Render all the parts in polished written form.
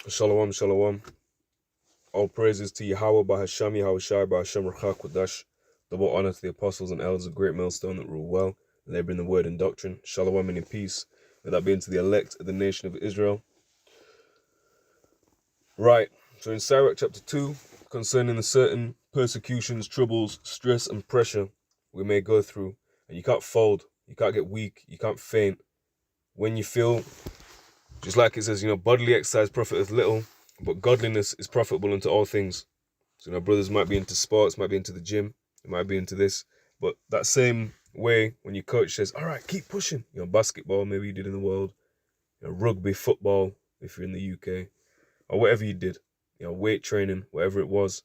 Shalom, shalom. All praises to Yahweh, Bahasham, Yahushai, Bahasham, Rachak, Kodash. Double honor to the apostles and elders of Great Millstone that rule well, and they bring the word and doctrine. Shalom and in peace. May that be unto the elect of the nation of Israel. Right, so in Sirach chapter 2, concerning the certain persecutions, troubles, stress, and pressure we may go through, and you can't fold, you can't get weak, you can't faint. When you feel, just like it says, bodily exercise profiteth little, but godliness is profitable unto all things. So, brothers might be into sports, might be into the gym, they might be into this. But that same way, when your coach says, all right, keep pushing. Basketball, maybe you did in the world. Rugby, football, if you're in the UK. Or whatever you did. Weight training, whatever it was.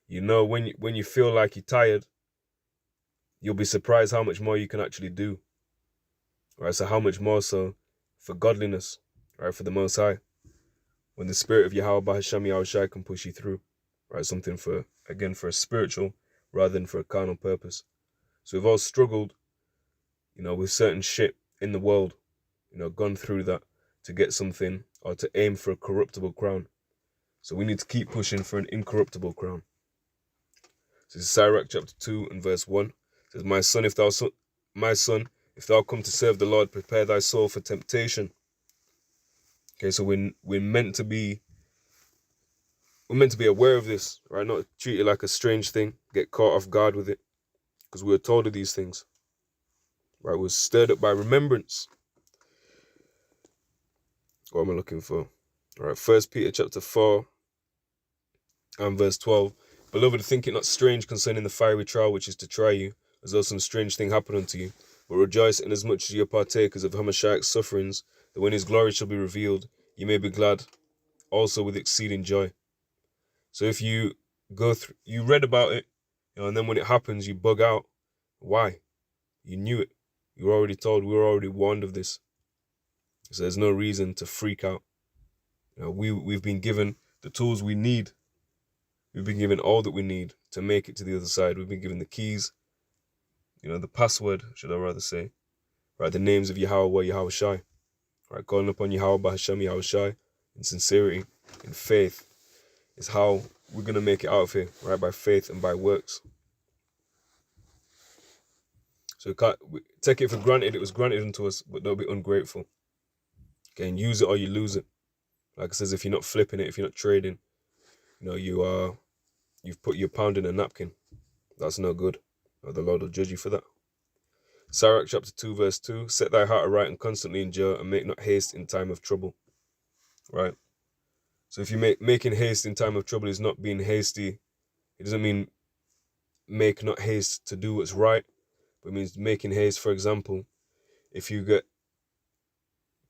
When you feel like you're tired, you'll be surprised how much more you can actually do. Right, so how much more so for godliness, right, for the Most High. When the spirit of Yahweh Bahasham Yahushai can push you through. Right, something for a spiritual rather than for a carnal purpose. So we've all struggled, with certain shit in the world, gone through that to get something or to aim for a corruptible crown. So we need to keep pushing for an incorruptible crown. So this is Sirach chapter 2 and verse 1. It says, My son, if thou come to serve the Lord, prepare thy soul for temptation. Okay, so we're meant to be aware of this, right? Not treat it like a strange thing, get caught off guard with it, because we were told of these things, right? We're stirred up by remembrance. What am I looking for? All right, 1 Peter chapter 4 and verse 12. Beloved, think it not strange concerning the fiery trial which is to try you, as though some strange thing happened unto you, but rejoice inasmuch as you are partakers of Hamashiach's sufferings, that when his glory shall be revealed, you may be glad also with exceeding joy. So if you go through, you read about it, and then when it happens, you bug out. Why? You knew it. You were already told. We were already warned of this. So there's no reason to freak out. We've been given the tools we need. We've been given all that we need to make it to the other side. We've been given the keys, the password, should I rather say, right? The names of Yahweh, Yahushai, right? Calling upon Yahweh, Bahasham, Yahushai, in sincerity, in faith, is how we're going to make it out of here, right? By faith and by works. So we take it for granted. It was granted unto us, but don't be ungrateful. Okay, and use it or you lose it. Like it says, if you're not flipping it, if you're not trading, you've put your pound in a napkin. That's no good. The Lord will judge you for that. Sirach chapter 2 verse 2. Set thy heart aright and constantly endure, and make not haste in time of trouble. Right? So if you making haste in time of trouble is not being hasty, it doesn't mean make not haste to do what's right, but it means making haste. For example, if you get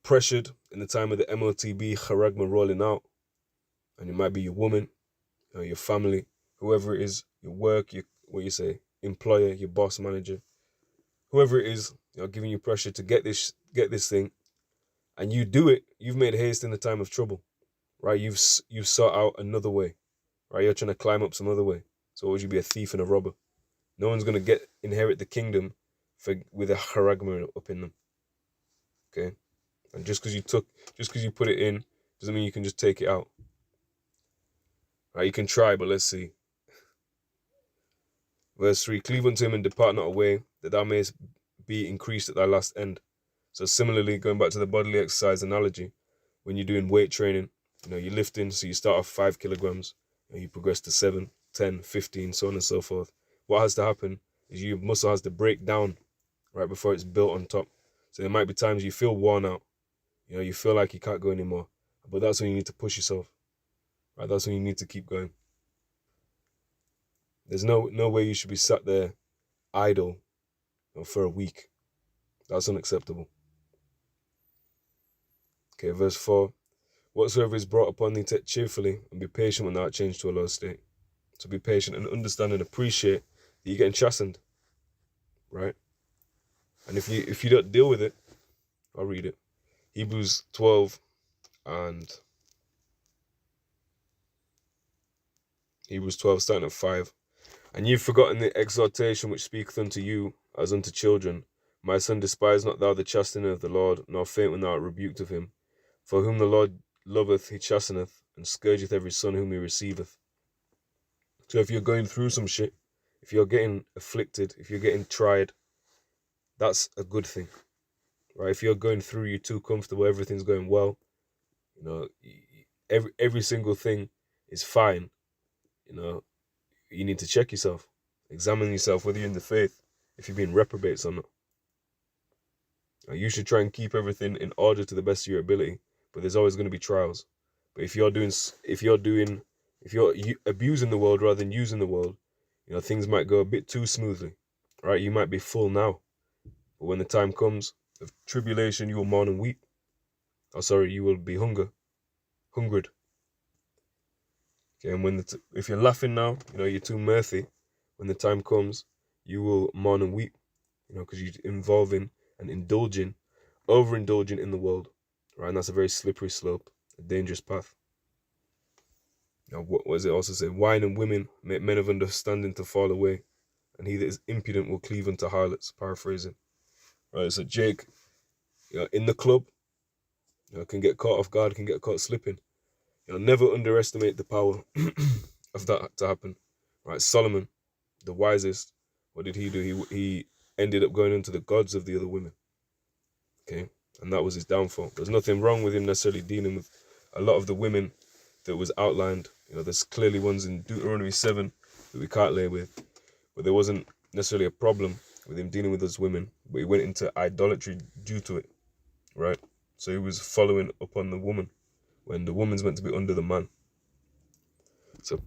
pressured in the time of the MOTB charagma rolling out, and it might be your woman, your family, whoever it is, your work, your employer, your boss, manager, whoever it is, giving you pressure to get this thing, and you do it, you've made haste in the time of trouble, right? You've sought out another way, right? You're trying to climb up some other way. So would you be a thief and a robber? No one's going to inherit the kingdom with a charagma up in them. Okay? And just because you put it in, doesn't mean you can just take it out. Right? You can try, but let's see. Verse 3, cleave unto him and depart not away, that thou mayest be increased at thy last end. So similarly, going back to the bodily exercise analogy, when you're doing weight training, you're lifting, so you start off 5 kilograms, and you progress to 7, 10, 15, so on and so forth. What has to happen is your muscle has to break down right before it's built on top. So there might be times you feel worn out, you feel like you can't go anymore, but that's when you need to push yourself, right? That's when you need to keep going. There's no way you should be sat there idle for a week. That's unacceptable. Okay, verse 4. Whatsoever is brought upon thee, take cheerfully, and be patient when thou art changed to a low state. So be patient and understand and appreciate that you're getting chastened, right? And if you don't deal with it, I'll read it. Hebrews 12 and Hebrews 12 starting at 5. And you've forgotten the exhortation which speaketh unto you as unto children. My son, despise not thou the chastening of the Lord, nor faint when thou art rebuked of him. For whom the Lord loveth, he chasteneth, and scourgeth every son whom he receiveth. So if you're going through some shit, if you're getting afflicted, if you're getting tried, that's a good thing, right? If you're going through, you're too comfortable, everything's going well, you know, every single thing is fine, you know, you need to check yourself, examine yourself, whether you're in the faith, if you're being reprobates or not. You should try and keep everything in order to the best of your ability, but there's always going to be trials. But if you're abusing the world rather than using the world, you know, things might go a bit too smoothly, right? You might be full now, but when the time comes of tribulation, you will mourn and weep. Oh, sorry, you will be hungered. Okay, and if you're laughing now, you know, you're too mirthy. When the time comes, you will mourn and weep, you know, because you're involving and overindulging in the world, right? And that's a very slippery slope, a dangerous path. Now, what does it also say? Wine and women make men of understanding to fall away, and he that is impudent will cleave unto harlots. Paraphrasing, right? So Jake, you know, in the club, you know, can get caught off guard, can get caught slipping. You know, never underestimate the power of that to happen, right? Solomon, the wisest, what did he do? He ended up going into the gods of the other women. Okay, and that was his downfall. There's nothing wrong with him necessarily dealing with a lot of the women that was outlined. You know, there's clearly ones in Deuteronomy 7 that we can't lay with, but there wasn't necessarily a problem with him dealing with those women, but he went into idolatry due to it, right? So he was following upon the woman when the woman's meant to be under the man. So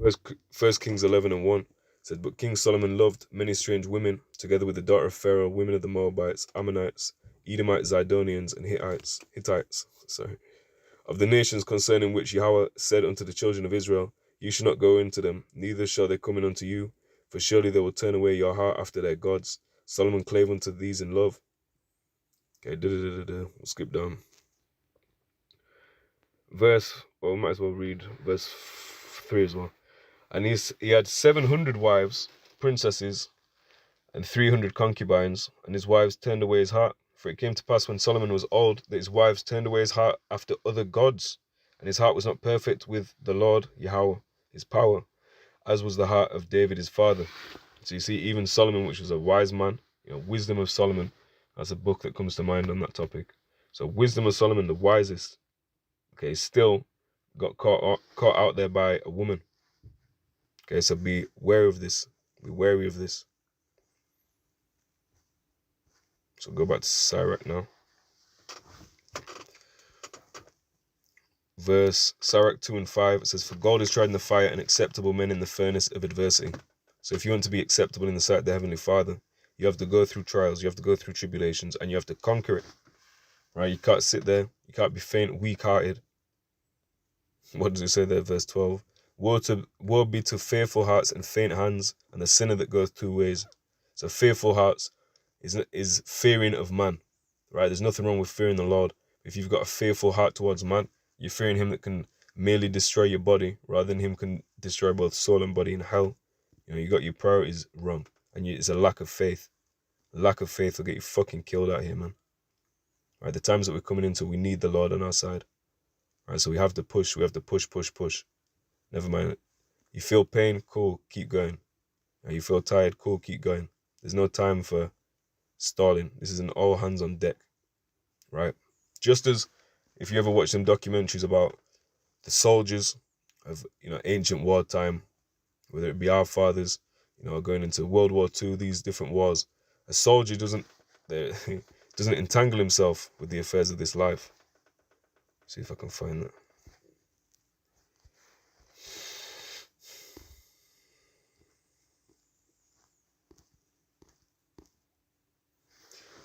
First Kings 11:1 said, but King Solomon loved many strange women, together with the daughter of Pharaoh, women of the Moabites, Ammonites, Edomites, Zidonians, and Hittites, of the nations concerning which Yahweh said unto the children of Israel, you shall not go into them, neither shall they come in unto you, for surely they will turn away your heart after their gods. Solomon clave unto these in love. Okay, we'll skip down. We might as well read verse 3 as well. And he had 700 wives, princesses, and 300 concubines, and his wives turned away his heart. For it came to pass when Solomon was old, that his wives turned away his heart after other gods, and his heart was not perfect with the Lord Yahweh, his power, as was the heart of David his father. So you see, even Solomon, which was a wise man, you know, Wisdom of Solomon, that's a book that comes to mind on that topic. So Wisdom of Solomon, the wisest, okay, still got caught out there by a woman. Okay, so be wary of this. Be wary of this. So go back to Sirach now. Verse Sirach 2 and 5, it says, for gold is tried in the fire, and acceptable men in the furnace of adversity. So if you want to be acceptable in the sight of the Heavenly Father, you have to go through trials, you have to go through tribulations, and you have to conquer it. Right? You can't sit there, you can't be faint, weak-hearted. What does it say there, verse 12? Woe be to fearful hearts and faint hands, and the sinner that goeth two ways. So fearful hearts is fearing of man, right? There's nothing wrong with fearing the Lord. If you've got a fearful heart towards man, you're fearing him that can merely destroy your body, rather than him can destroy both soul and body in hell. You know, you got your priorities wrong, and it's a lack of faith. Lack of faith will get you fucking killed out here, man. Right? The times that we're coming into, we need the Lord on our side. Right? So we have to push. We have to push. Never mind. You feel pain, cool, keep going. You feel tired, cool, keep going. There's no time for stalling. This is an all hands on deck, right? Just as if you ever watch some documentaries about the soldiers of, you know, ancient wartime, whether it be our fathers, you know, going into World War II, these different wars, a soldier doesn't entangle himself with the affairs of this life. See if I can find that.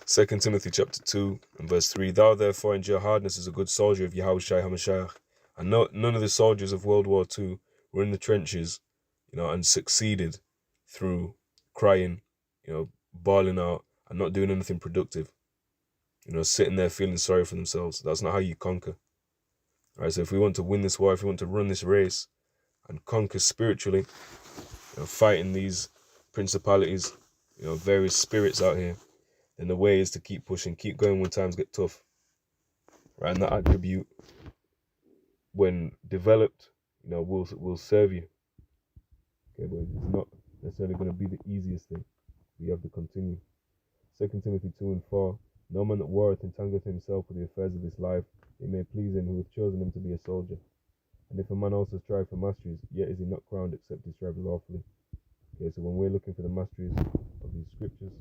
2 Timothy chapter 2 and verse 3, thou therefore endure hardness as a good soldier of Yahushua HaMashiach. And none of the soldiers of World War II were in the trenches, you know, and succeeded through crying, you know, bawling out and not doing anything productive. You know, sitting there feeling sorry for themselves. That's not how you conquer. All right, so if we want to win this war, if we want to run this race and conquer spiritually, you know, fighting these principalities, you know, various spirits out here, then the way is to keep pushing, keep going when times get tough. Right, and that attribute, when developed, will serve you. Okay, but it's not necessarily going to be the easiest thing. You have to continue. 2 Timothy 2:4. No man that warreth entangleth himself with the affairs of this life, it may please him who hath chosen him to be a soldier. And if a man also strive for masteries, yet is he not crowned except he strive lawfully. Okay, so when we're looking for the masteries of these scriptures,